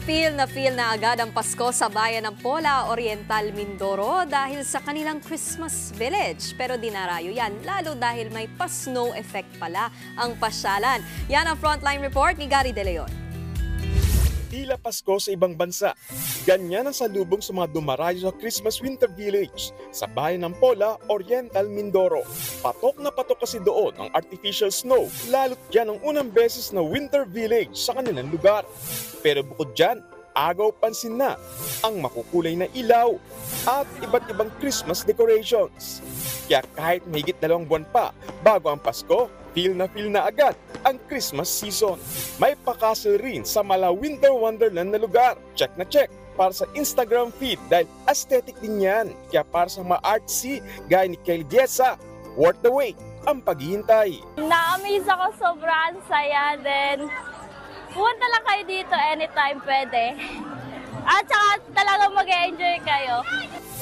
Feel na agad ang Pasko sa bayan ng Pola, Oriental, Mindoro dahil sa kanilang Christmas village. Pero dinarayo yan, lalo dahil may pa-snow effect pala ang pasyalan. Yan ang frontline report ni Gary De Leon. Tila Pasko sa ibang bansa. Ganyan ang salubong sa mga dumarayo sa Christmas Winter Village sa bayan ng Pola, Oriental, Mindoro. Patok na patok kasi doon ang artificial snow, lalo't dyan ang unang beses na Winter Village sa kanilang lugar. Pero bukod dyan, agaw pansin na ang makukulay na ilaw at iba't ibang Christmas decorations. Kaya kahit mahigit 2 buwan pa bago ang Pasko, feel na agad ang Christmas season. May pakasal rin sa mala Winter Wonderland na lugar. Check na check para sa Instagram feed dahil aesthetic din yan. Kaya para sa mga artsy gaya ni Kyle Giesa, worth the wait ang paghihintay. Na-amaze ako, sobrang saya din. Punta lang kayo dito anytime pwede. At saka talagang mag-enjoy kayo.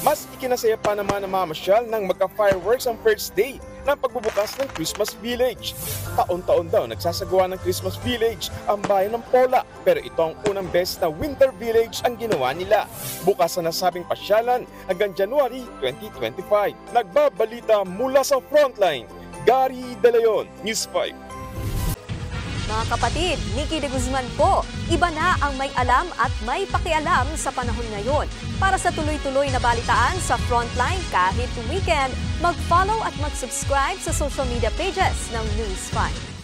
Mas ikinasaya pa naman ang mamasyal nang magka-fireworks ang first day ng pagbubukas ng Christmas Village. Taon-taon daw nagsasagawa ng Christmas Village ang bayan ng Pola, pero ito ang unang beses na Winter Village ang ginawa nila. Bukas na nasabing pasyalan hanggang January 2025. Nagbabalita mula sa Frontline, Gary De Leon, News 5. Mga kapatid, Nikki de Guzman po, iba na ang may alam at may pakialam sa panahon ngayon. Para sa tuloy-tuloy na balitaan sa Frontline kahit weekend, mag-follow at mag-subscribe sa social media pages ng News 5.